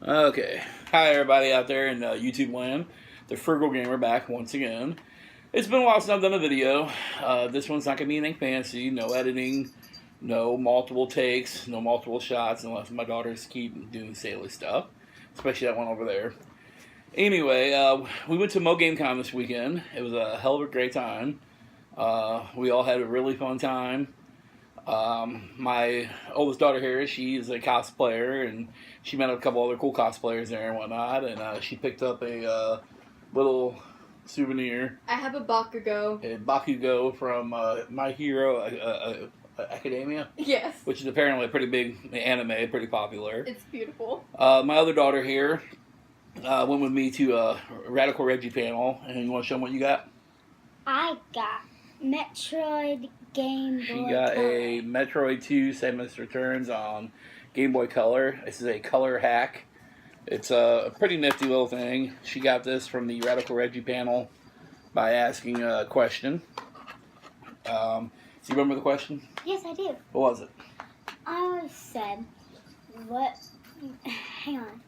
Okay. Hi, everybody out there in YouTube land. The Frugal Gamer back once again. It's been a while since I've done a video. This one's not going to be anything fancy. No editing, no multiple takes, no multiple shots, unless my daughters keep doing silly stuff. Especially that one over there. Anyway, we went to Mo Game Con this weekend. It was a hell of a great time. We all had a really fun time. My oldest daughter here, she's a cosplayer, and she met a couple other cool cosplayers there and whatnot, and she picked up a little souvenir. I have a Bakugo. A Bakugo from My Hero Academia. Yes. Which is apparently a pretty big anime, pretty popular. It's beautiful. My other daughter here went with me to a Radical Reggie panel, and you want to show them what you got? I got Metroid Game Boy She got Color. a Metroid 2 Samus Returns on Game Boy Color. This is a color hack. It's a pretty nifty little thing. She got this from the Radical Reggie panel by asking a question. Do you remember the question? Yes, I do. What was it? I said, what? Hang on.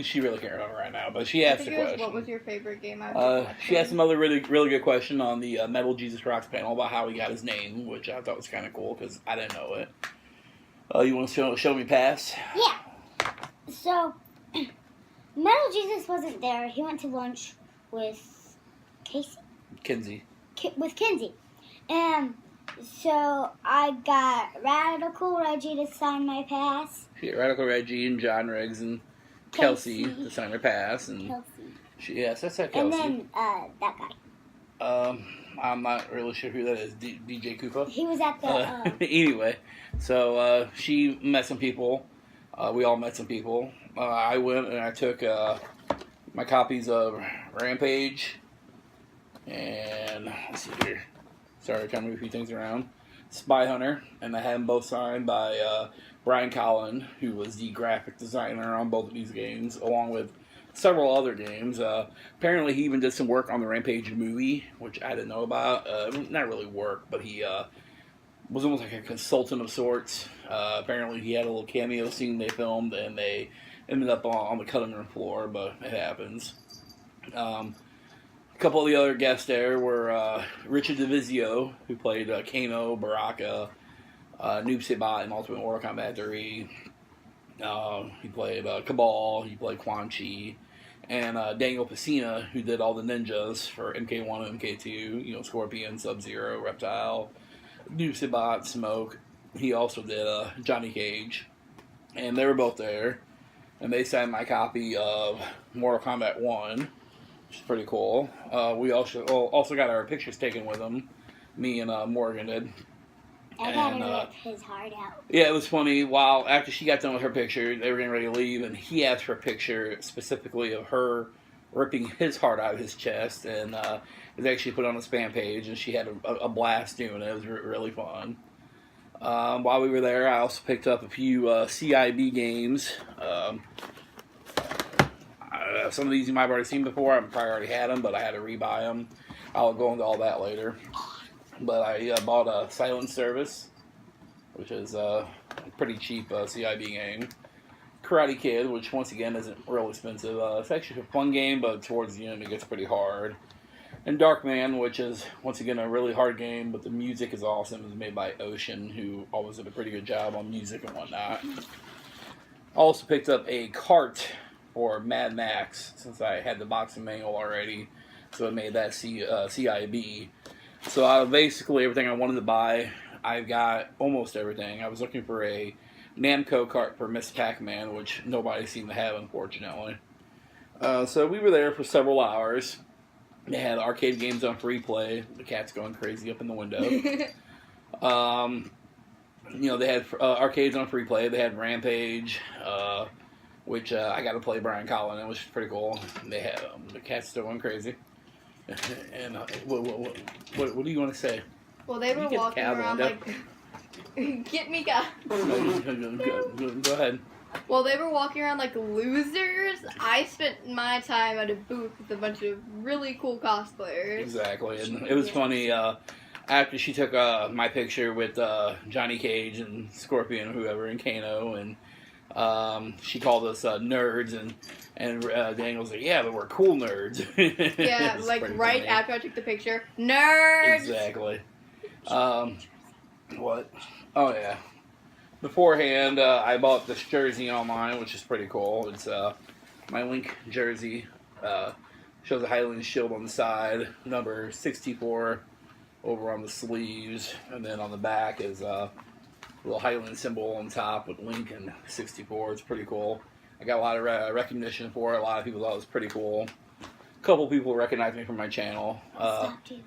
She really can't remember right now, but she asked the question. What was your favorite game I've She asked another really good question on the Metal Jesus Rocks panel about how he got his name, which I thought was kind of cool because I didn't know it. You want to show me past? Yeah. So, Metal Jesus wasn't there. He went to lunch with Kinsey. With Kinsey. And so I got Radical Reggie to sign my pass. She got Radical Reggie and John Riggs and Kelsey to sign her pass. And Kelsey. Yes, that's that Kelsey. And then that guy. I'm not really sure who that is. DJ Koopa? He was at the... Anyway, so she met some people. We all met some people. I went and I took my copies of Rampage and, let's see here. Sorry, trying to move a few things around. Spy Hunter, and I had them both signed by Brian Collin, who was the graphic designer on both of these games, along with several other games. Apparently, he even did some work on the Rampage movie, which I didn't know about. Not really work, but he was almost like a consultant of sorts. Apparently, he had a little cameo scene they filmed, and they ended up on the cutting room floor, but it happens. A couple of the other guests there were Richard DeVizio, who played Kano, Baraka, Noob Saibot in Ultimate Mortal Kombat 3. He played Cabal, he played Quan Chi, and Daniel Pesina, who did all the ninjas for MK1 and MK2, you know, Scorpion, Sub-Zero, Reptile, Noob Saibot, Smoke. He also did Johnny Cage, and they were both there, and they signed my copy of Mortal Kombat 1, which is pretty cool. We also got our pictures taken with them, me and Morgan did. I got to rip his heart out. Yeah, it was funny. While after she got done with her picture, they were getting ready to leave, and he asked for a picture specifically of her ripping his heart out of his chest, and it was actually put on a spam page, and she had a blast doing it. It was really fun. While we were there, I also picked up a few CIB games. Some of these you might have already seen before. I've probably already had them, but I had to rebuy them. I'll go into all that later. But I bought a Silent Service, which is a pretty cheap CIB game. Karate Kid, which once again isn't real expensive. It's actually a fun game, but towards the end it gets pretty hard. And Darkman, which is once again a really hard game, but the music is awesome. It's made by Ocean, who always did a pretty good job on music and whatnot. I also picked up a cart for Mad Max, since I had the boxing manual already, so it made that CIB. So basically everything I wanted to buy, I've got almost everything. I was looking for a Namco cart for Miss Pac-Man, which nobody seemed to have, unfortunately. So we were there for several hours. They had arcade games on free play. The cat's going crazy up in the window. You know, they had arcades on free play. They had Rampage, which I got to play Brian Collin in, which is pretty cool. They had the cat's still going crazy. And what do you want to say? Well, they were walking around like... Get me, guys. Go ahead. Well, they were walking around like losers. I spent my time at a booth with a bunch of really cool cosplayers. Exactly, and it was funny. After she took my picture with Johnny Cage and Scorpion, whoever, and Kano, and She called us nerds, and Daniel's like, yeah, but we're cool nerds. Yeah, It's like pretty right funny. after I took the picture. Nerds! Exactly. What? Oh, yeah. Beforehand, I bought this jersey online, which is pretty cool. It's my Link jersey. Shows a Highland shield on the side, number 64 over on the sleeves, and then on the back is a little Highland symbol on top with Link and 64. It's pretty cool. I got a lot of recognition for it. A lot of people thought it was pretty cool. A couple people recognized me from my channel. Stopped you.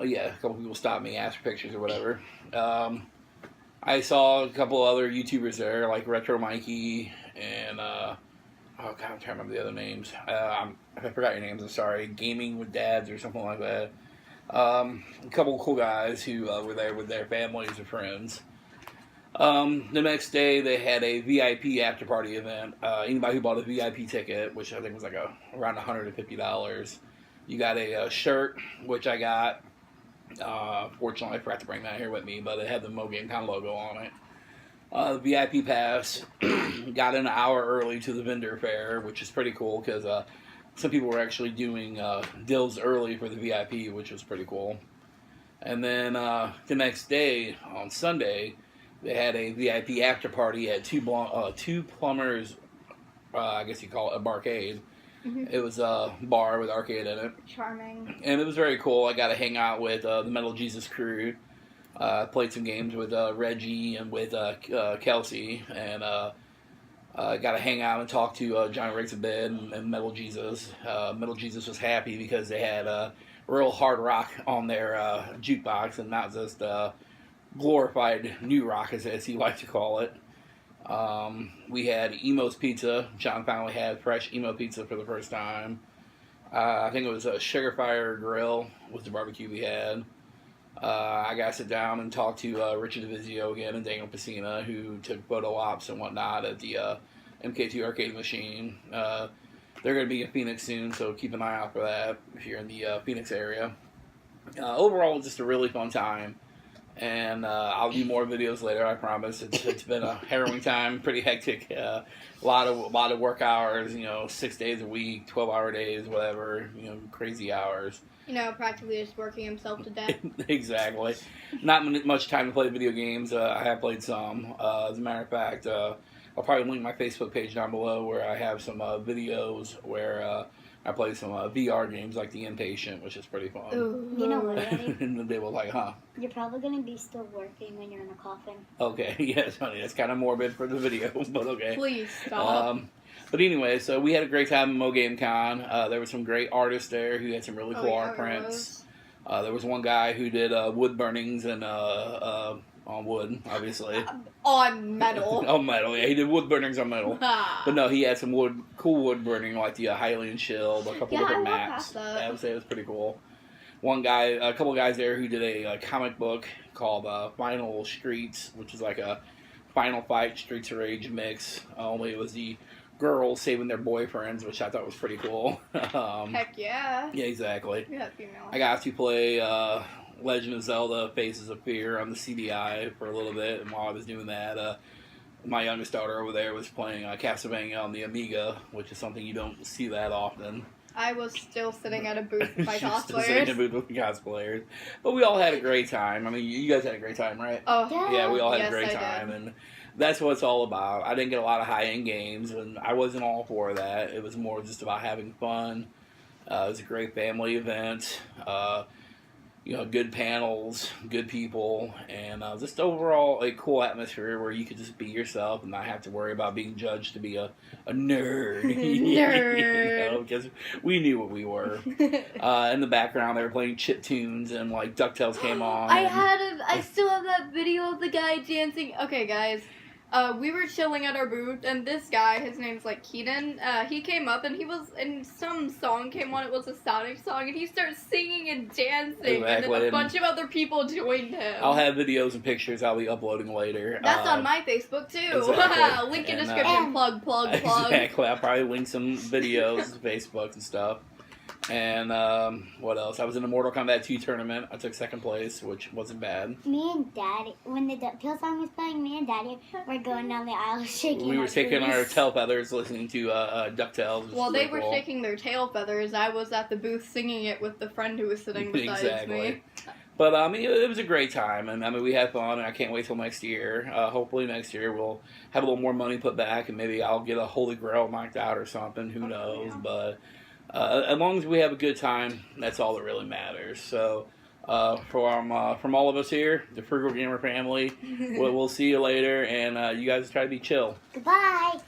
Yeah, a couple people stopped me, asked for pictures or whatever. I saw a couple other YouTubers there, like Retro Mikey and oh god, I'm trying to remember the other names. If I forgot your names, I'm sorry. Gaming with Dads or something like that. A couple cool guys who were there with their families or friends. The next day they had a VIP after party event. Anybody who bought a VIP ticket, which I think was like around $150, you got a shirt, which I got. Fortunately, I forgot to bring that here with me, but it had the Mo Game Con logo on it. The VIP pass, got an hour early to the vendor fair, which is pretty cool because some people were actually doing deals early for the VIP, which was pretty cool. And then the next day, on Sunday, they had a VIP after party at Two Plumbers, I guess you call it a barcade. Mhm. It was a bar with arcade in it. Charming. And it was very cool. I got to hang out with the Metal Jesus crew. Played some games with Reggie and with Kelsey. And got to hang out and talk to Johnny Rakes a Bed and Metal Jesus. Metal Jesus was happy because they had real hard rock on their jukebox and not just glorified new rock, as he liked to call it. We had Emo's Pizza. John finally had fresh Emo Pizza for the first time. I think it was a Sugar Fire Grill was the barbecue we had. I got to sit down and talk to Richard DeVizio again and Daniel Pacina, who took photo ops and whatnot at the MK2 arcade machine. They're going to be in Phoenix soon, so keep an eye out for that if you're in the Phoenix area. Overall, just a really fun time. And I'll do more videos later, I promise. It's been a harrowing time, pretty hectic. A lot of work hours, 6 days a week, 12-hour days, whatever, crazy hours. Practically just working himself to death. Exactly. Not much time to play video games. I have played some. As a matter of fact, I'll probably link my Facebook page down below where I have some videos where I play some VR games like The Inpatient, which is pretty fun. Ooh. You know what, Eddie? And they were like, huh? You're probably going to be still working when you're in a coffin. Okay, yes, honey, that's kind of morbid for the video, but okay. Please stop. But anyway, so we had a great time at Mo Game Con. There were some great artists there who had some really cool art prints. There was one guy who did wood burnings and on wood, obviously. On metal. On metal, yeah, he did wood burnings on metal. Ah. But no, he had some cool wood burning, like the Highland Shield, a couple different I walked maps. past that. I would say it was pretty cool. A couple guys there who did a comic book called Final Streets, which is like a Final Fight Streets of Rage mix. Only it was the girls saving their boyfriends, which I thought was pretty cool. Heck yeah. Yeah, exactly. Yeah, female. I got to play Legend of Zelda Faces of Fear on the CDI for a little bit, and while I was doing that, my youngest daughter over there was playing Castlevania on the Amiga, which is something you don't see that often. I was still sitting at a booth with my She was still sitting in a cosplayers. booth with cosplayers. But we all had a great time. I mean, you guys had a great time, right? Oh, Yeah, we all had Yes, a great I time, did. and that's what it's all about. I didn't get a lot of high-end games, and I wasn't all for that. It was more just about having fun. It was a great family event. Good panels, good people, and just overall a cool atmosphere where you could just be yourself and not have to worry about being judged to be a nerd. Nerd. Because we knew what we were. In the background, they were playing chip tunes, and like DuckTales came on. I still have that video of the guy dancing. Okay, guys. We were chilling at our booth, and this guy, his name's like Keaton, he came up and some song came on, it was a Sonic song, and he started singing and dancing, and then Exactly. a bunch of other people joined him. I'll have videos and pictures I'll be uploading later. That's on my Facebook too. Exactly. Link in And, description, plug. Exactly. I'll probably link some videos, Facebook and stuff. And what else? I was in the Mortal Kombat 2 tournament. I took second place, which wasn't bad. Me and Daddy, when the DuckTales song was playing, me and Daddy were going down the aisle shaking. We were shaking our boots. tail feathers listening to DuckTales. which Well, was they really were cool. shaking their tail feathers. I was at the booth singing it with the friend who was sitting beside me. But it was a great time, and we had fun, and I can't wait till next year. Hopefully next year we'll have a little more money put back, and maybe I'll get a Holy Grail knocked out or something. Who knows? Yeah. But as long as we have a good time, that's all that really matters. So from all of us here, the Frugal Gamer family, we'll see you later, and you guys try to be chill. Goodbye.